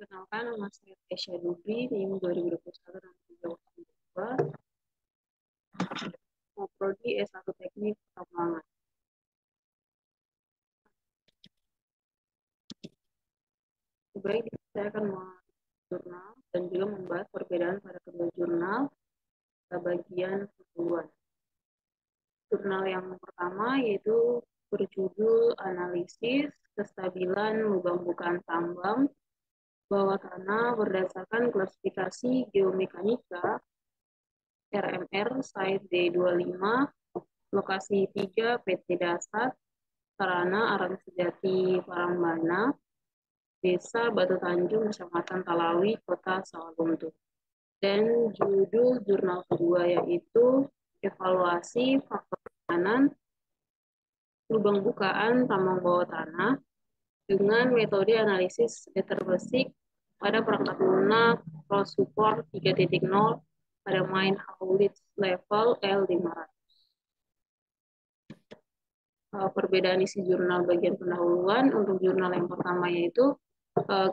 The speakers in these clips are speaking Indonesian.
Perkenalkan, nama saya Tesya Dubri, NIM 2021-2022, Prodi S1 Teknik Pertambangan. Baik, saya akan jurnal dan juga membahas perbedaan pada kedua jurnal pada bagian kedua. Jurnal yang pertama yaitu berjudul Analisis Kestabilan Lubang Bukaan Tambang Bawah Tanah berdasarkan klasifikasi geomekanika RMR Site D25, lokasi 3 PT Dasar, Sarana Arangsejati Parambana, Desa Batu Tanjung, Kecamatan Talawi, Kota Sawalunto. Dan judul jurnal kedua yaitu Evaluasi Faktor Keamanan Lubang Bukaan Tambang Bawah Tanah dengan metode analisis data basic pada perangkat lunak Pro Support 3.0 pada main Howlett level L500. Perbedaan isi jurnal bagian pendahuluan. Untuk jurnal yang pertama yaitu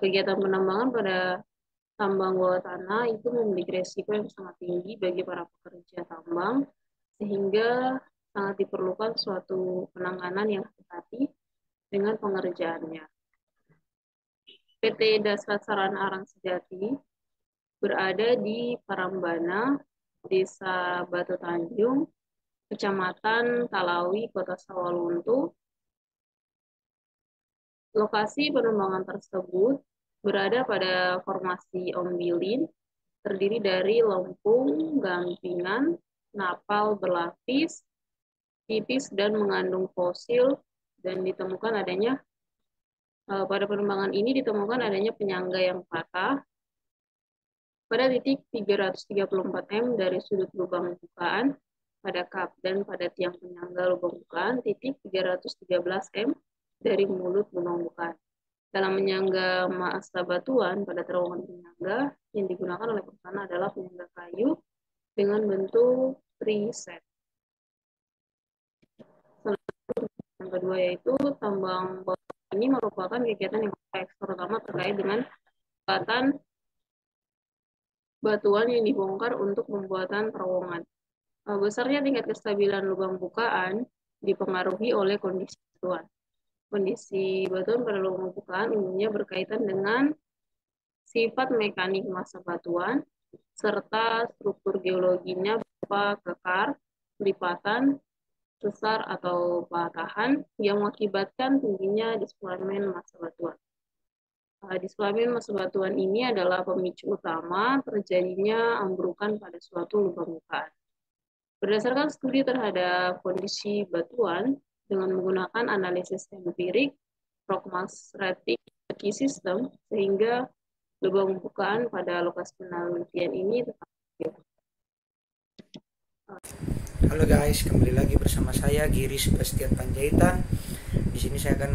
kegiatan penambangan pada tambang bawah tanah itu memiliki resiko yang sangat tinggi bagi para pekerja tambang, sehingga sangat diperlukan suatu penanganan yang hati-hati dengan pengerjaannya. PT Dasar Sarana Arangsejati berada di Parambana, Desa Batu Tanjung, Kecamatan Talawi, Kota Sawalunto. Lokasi penambangan tersebut berada pada formasi ombilin, terdiri dari lempung, gampingan, napal berlapis, tipis dan mengandung fosil, dan ditemukan adanya pada penambangan ini ditemukan adanya penyangga yang patah pada titik 334 m dari sudut lubang bukaan pada kap dan pada tiang penyangga lubang bukaan titik 313 m dari mulut lubang bukaan. Dalam menyangga massa batuan pada terowongan penyangga yang digunakan oleh perusahaan adalah penyangga kayu dengan bentuk preset. Yang kedua yaitu tambang bawah ini merupakan kegiatan yang kompleks, terutama terkait dengan pembuatan batuan yang dibongkar untuk pembuatan terowongan. Besarnya tingkat kestabilan lubang bukaan dipengaruhi oleh kondisi batuan. Kondisi batuan pada lubang bukaan umumnya berkaitan dengan sifat mekanik massa batuan, serta struktur geologinya berupa kekar, lipatan, sesar atau patahan yang mengakibatkan tingginya displacemen massa batuan. Displacemen massa batuan ini adalah pemicu utama terjadinya ambrukan pada suatu lubang bukaan. Berdasarkan studi terhadap kondisi batuan dengan menggunakan analisis empirik, prognostic system, sehingga lubang bukaan pada lokasi penelitian ini tetap aktif. Halo guys, kembali lagi bersama saya Giri Sebastian Panjaitan. Di sini saya akan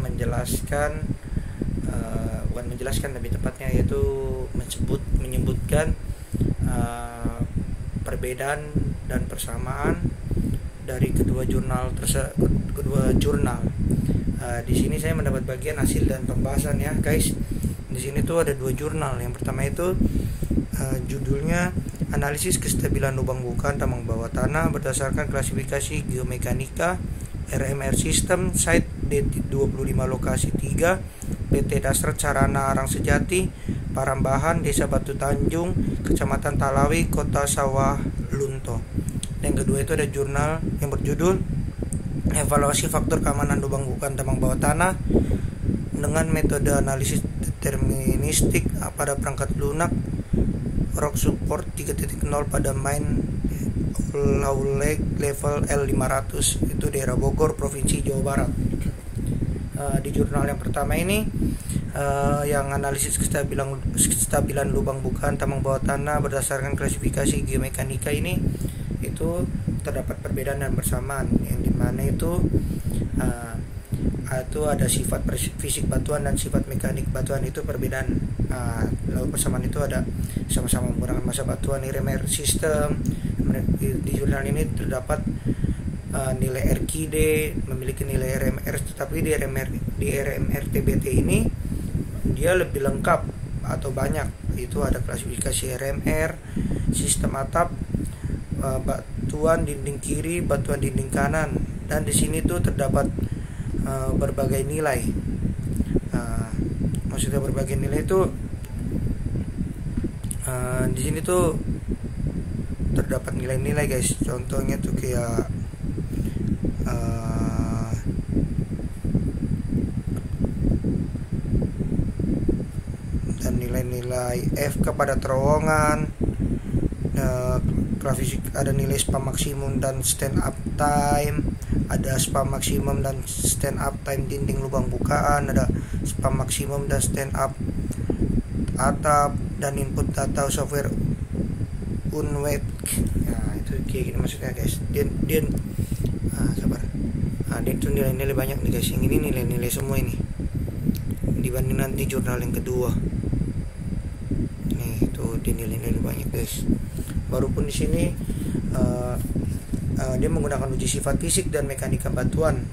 menjelaskan lebih tepatnya yaitu menyebutkan perbedaan dan persamaan dari kedua jurnal. Di sini saya mendapat bagian hasil dan pembahasan ya guys. Di sini tuh ada dua jurnal. Yang pertama itu judulnya Analisis Kestabilan Lubang Bukaan Tambang Bawah Tanah berdasarkan klasifikasi geomekanika RMR System Site D25 lokasi 3 PT Dasar Sarana Arangsejati Parambahan Desa Batu Tanjung Kecamatan Talawi Kota Sawalunto. Yang kedua itu ada jurnal yang berjudul Evaluasi Faktor Keamanan Lubang Bukaan Tambang Bawah Tanah dengan metode analisis deterministik pada perangkat lunak Rock Support 3.0 pada main Howlett level L500, itu daerah Bogor, Provinsi Jawa Barat. Di jurnal yang pertama ini yang analisis kestabilan lubang bukaan tambang bawah tanah berdasarkan klasifikasi geomekanika ini itu terdapat perbedaan dan persamaan, yang dimana itu ada sifat fisik batuan dan sifat mekanik batuan itu perbedaan. Lalu persamaan itu ada sama-sama menggunakan massa batuan RMR system. Di jurnal ini terdapat nilai RQD memiliki nilai RMR, tetapi di RMR TBT ini dia lebih lengkap atau banyak. Itu ada klasifikasi RMR, sistem atap, batuan dinding kiri, batuan dinding kanan, dan di sini tuh terdapat berbagai nilai. Maksudnya berbagai nilai itu di sini tuh terdapat nilai-nilai guys. Contohnya tuh kayak dan nilai-nilai F kepada terowongan, ada nilai spam maksimum dan stand up time, ada spam maksimum dan stand up time dinding lubang bukaan, ada spam maksimum dan stand up atap, dan input data software unweight. Nah itu kayak gini maksudnya guys. Dia sabar. Dia itu nilai-nilai banyak nih guys. Yang ini nilai-nilai semua ini dibanding nanti jurnal yang kedua. Nih itu dia nilai-nilai banyak guys. Baru pun di sini dia menggunakan uji sifat fisik dan mekanika batuan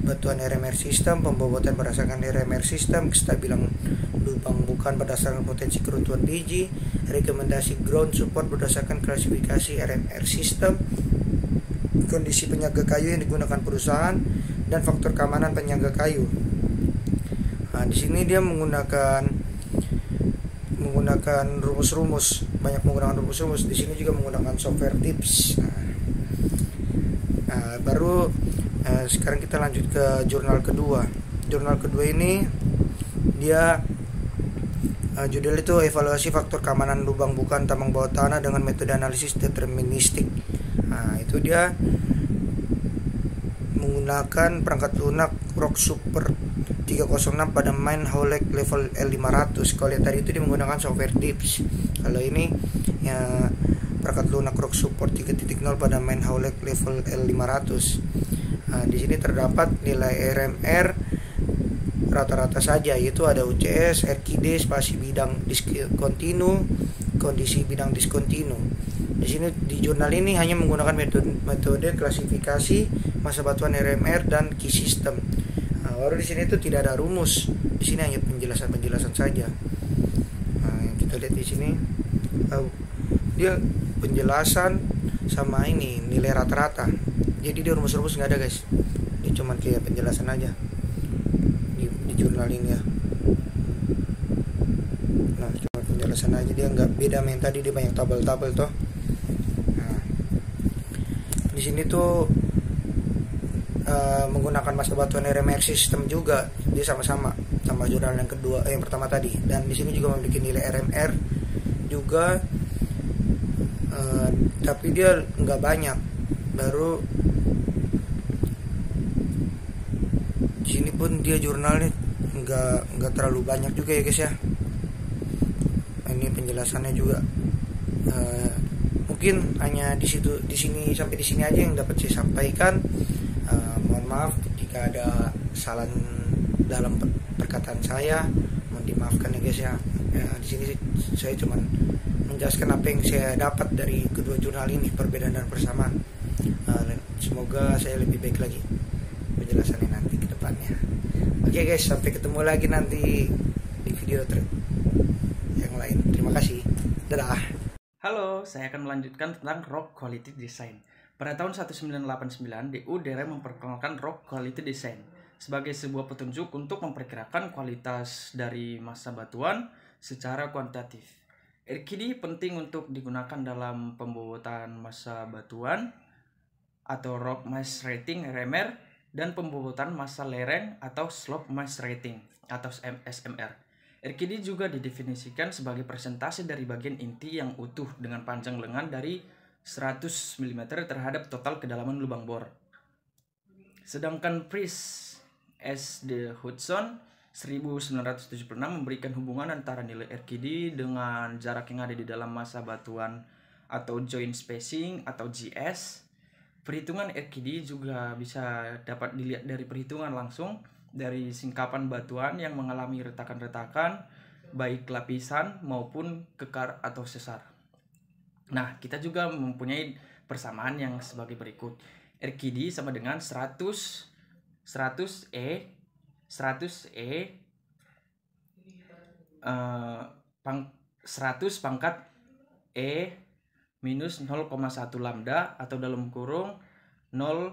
RMR sistem, pembobotan berdasarkan RMR sistem, kestabilan lubang bukaan berdasarkan potensi keruntuhan biji, rekomendasi ground support berdasarkan klasifikasi RMR sistem, kondisi penyangga kayu yang digunakan perusahaan, dan faktor keamanan penyangga kayu. Nah, di sini dia menggunakan rumus-rumus, banyak menggunakan rumus-rumus. Di sini juga menggunakan software tips. Baru sekarang kita lanjut ke jurnal kedua. Jurnal kedua ini dia judul itu evaluasi faktor keamanan lubang bukaan tambang bawah tanah dengan metode analisis deterministik. Nah, itu dia menggunakan perangkat lunak Rock Super 306 pada main Howlett level L500. Kalau yang tadi itu dia menggunakan software tips. Kalau ini ya perangkat lunak Rock Support 3.0 pada main Howlett level L500. Nah, di sini terdapat nilai RMR rata-rata saja, yaitu ada UCS, RQD, spasi bidang diskontinu, kondisi bidang diskontinu. Di sini di jurnal ini hanya menggunakan metode klasifikasi massa batuan RMR dan key system. Nah, baru di sini itu tidak ada rumus. Di sini hanya penjelasan saja. Nah, yang kita lihat di sini dia penjelasan sama ini nilai rata-rata. Jadi dia rumus-rumus nggak ada guys. Dia cuma kayak penjelasan aja di jurnal ini ya. Nah cuma penjelasan aja, dia nggak beda sama yang tadi, dia banyak tabel-tabel toh. Nah, di sini tuh menggunakan massa batuan RMR sistem juga, dia sama-sama jurnal yang kedua yang pertama tadi. Dan di sini juga memiliki nilai RMR juga, tapi dia nggak banyak. Baru di sini pun dia jurnalnya nggak terlalu banyak juga ya guys ya. Ini penjelasannya juga mungkin hanya di sini sampai di sini aja yang dapat saya sampaikan. Mohon maaf jika ada salah dalam perkataan saya, mohon dimaafkan ya guys ya. Di sini saya cuma menjelaskan apa yang saya dapat dari kedua jurnal ini, perbedaan dan persamaan. Semoga saya lebih baik lagi penjelasannya nanti ke depannya. Oke guys, sampai ketemu lagi nanti di video yang lain. Terima kasih. Dadah. Halo, saya akan melanjutkan tentang Rock Quality Design. Pada tahun 1989, DU DRM memperkenalkan Rock Quality Design sebagai sebuah petunjuk untuk memperkirakan kualitas dari massa batuan secara kuantitatif. RQD penting untuk digunakan dalam pembobotan massa batuan atau Rock Mass Rating RMR dan pembobotan massa lereng atau Slope Mass Rating atau SMR. RQD juga didefinisikan sebagai persentase dari bagian inti yang utuh dengan panjang lengan dari 100 mm terhadap total kedalaman lubang bor. Sedangkan Price S. de Hudson 1976 memberikan hubungan antara nilai RQD dengan jarak yang ada di dalam massa batuan atau joint spacing atau GS. Perhitungan RQD juga bisa dapat dilihat dari perhitungan langsung dari singkapan batuan yang mengalami retakan-retakan baik lapisan maupun kekar atau sesar. Nah, kita juga mempunyai persamaan yang sebagai berikut. RQD sama dengan 100 E 100 pangkat E minus 0,1 lambda atau dalam kurung 0,1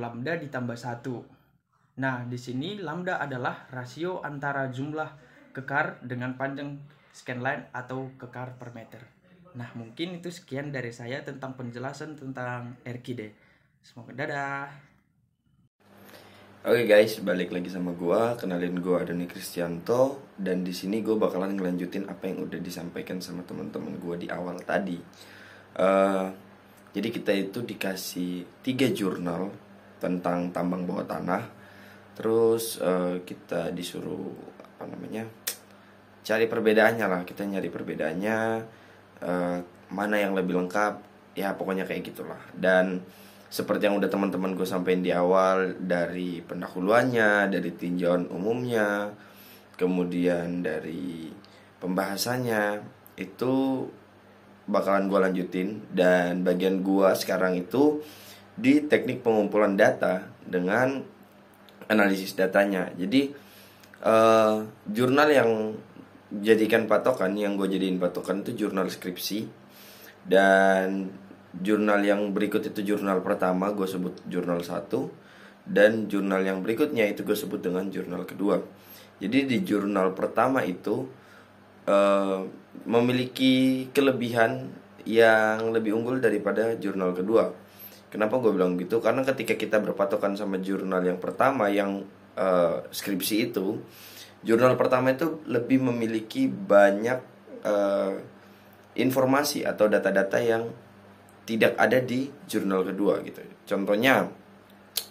lambda ditambah 1. Nah, di sini lambda adalah rasio antara jumlah kekar dengan panjang scanline atau kekar per meter. Nah, mungkin itu sekian dari saya tentang penjelasan tentang RQD. Semoga dadah. Oke guys, balik lagi sama gua. Kenalin gua Adoni Kristianto, dan di sini gua bakalan ngelanjutin apa yang udah disampaikan sama teman-teman gua di awal tadi. Jadi kita itu dikasih 3 jurnal tentang tambang bawah tanah. Terus kita disuruh cari perbedaannya lah. Kita nyari perbedaannya, mana yang lebih lengkap. Ya pokoknya kayak gitulah. Dan seperti yang udah teman-teman gue sampein di awal, dari pendahuluannya, dari tinjauan umumnya, kemudian dari pembahasannya, itu bakalan gue lanjutin. Dan bagian gue sekarang itu di teknik pengumpulan data dengan analisis datanya. Jadi jurnal yang jadikan patokan, yang gue jadiin patokan itu jurnal skripsi. Dan jurnal yang berikut itu jurnal pertama gue sebut jurnal 1, dan jurnal yang berikutnya itu gue sebut dengan jurnal kedua. Jadi di jurnal pertama itu memiliki kelebihan yang lebih unggul daripada jurnal kedua. Kenapa gue bilang gitu? Karena ketika kita berpatokan sama jurnal yang pertama yang skripsi itu, jurnal pertama itu lebih memiliki banyak informasi atau data-data yang tidak ada di jurnal kedua gitu. Contohnya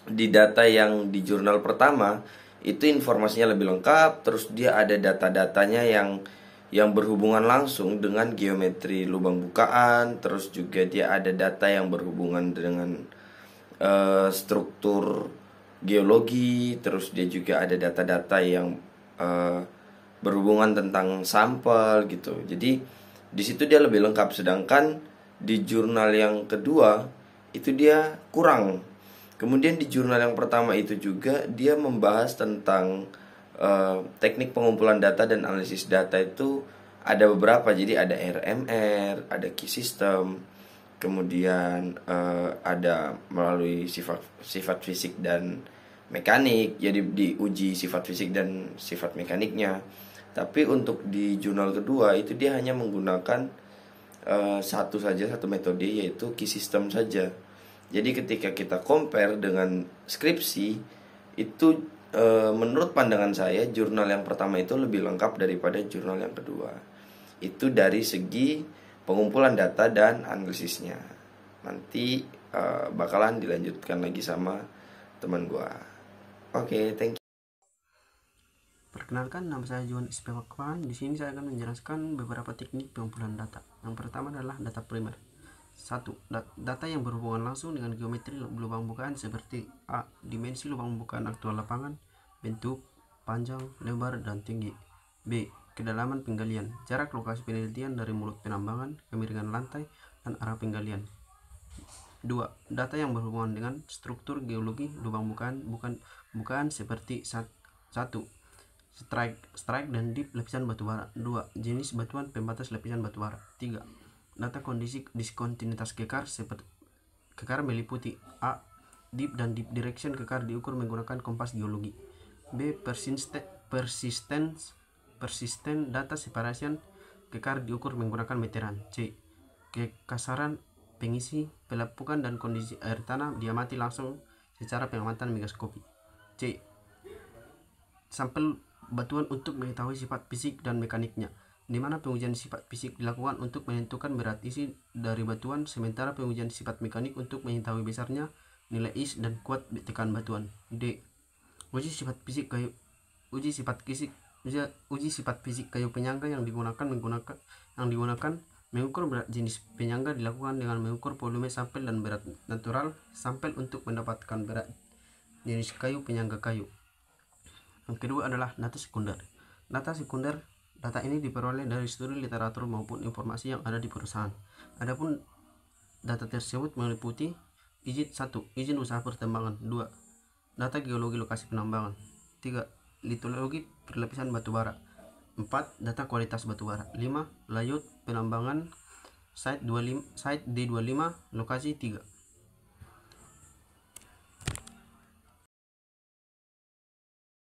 di data yang di jurnal pertama itu informasinya lebih lengkap, terus dia ada data-datanya yang berhubungan langsung dengan geometri lubang bukaan, terus juga dia ada data yang berhubungan dengan struktur geologi, terus dia juga ada data-data yang berhubungan tentang sampel gitu. Jadi di situ dia lebih lengkap, sedangkan di jurnal yang kedua itu dia kurang. Kemudian di jurnal yang pertama itu juga dia membahas tentang teknik pengumpulan data dan analisis data itu ada beberapa. Jadi ada RMR, ada key system, kemudian ada melalui sifat fisik dan mekanik. Jadi diuji sifat fisik dan sifat mekaniknya. Tapi untuk di jurnal kedua itu dia hanya menggunakan satu metode, yaitu key system saja. Jadi ketika kita compare dengan skripsi itu, menurut pandangan saya jurnal yang pertama itu lebih lengkap daripada jurnal yang kedua. Itu dari segi pengumpulan data dan analisisnya. Nanti bakalan dilanjutkan lagi sama teman gua. Oke, thank you. Perkenalkan, nama saya Juan Isbewakwan. Di sini saya akan menjelaskan beberapa teknik pengumpulan data. Yang pertama adalah data primer. 1. Data yang berhubungan langsung dengan geometri lubang bukaan seperti A. Dimensi lubang bukaan aktual lapangan, bentuk, panjang, lebar, dan tinggi. B. Kedalaman penggalian, jarak lokasi penelitian dari mulut penambangan, kemiringan lantai, dan arah penggalian. 2. Data yang berhubungan dengan struktur geologi lubang bukaan seperti 1. Strike dan dip lapisan batubara. 2. Jenis batuan pembatas lapisan batubara. 3. Data kondisi diskontinuitas kekar seperti kekar meliputi A. Dip dan dip direction kekar diukur menggunakan kompas geologi. B. Persisten data separation kekar diukur menggunakan meteran. C. Kekasaran pengisi, pelapukan, dan kondisi air tanah diamati langsung secara pengamatan mikroskopi. C. Sampel batuan untuk mengetahui sifat fisik dan mekaniknya, di mana pengujian sifat fisik dilakukan untuk menentukan berat isi dari batuan, sementara pengujian sifat mekanik untuk mengetahui besarnya nilai is dan kuat tekan batuan. D. Uji sifat fisik kayu penyangga yang digunakan mengukur berat jenis penyangga dilakukan dengan mengukur volume sampel dan berat natural sampel untuk mendapatkan berat jenis kayu penyangga kayu. Yang kedua adalah data sekunder. Data ini diperoleh dari studi literatur maupun informasi yang ada di perusahaan. Adapun data tersebut meliputi izin usaha pertambangan. 2. Data geologi lokasi penambangan. 3. Litologi perlapisan batubara. 4. Data kualitas batubara. 5. Layout penambangan site D25, lokasi 3.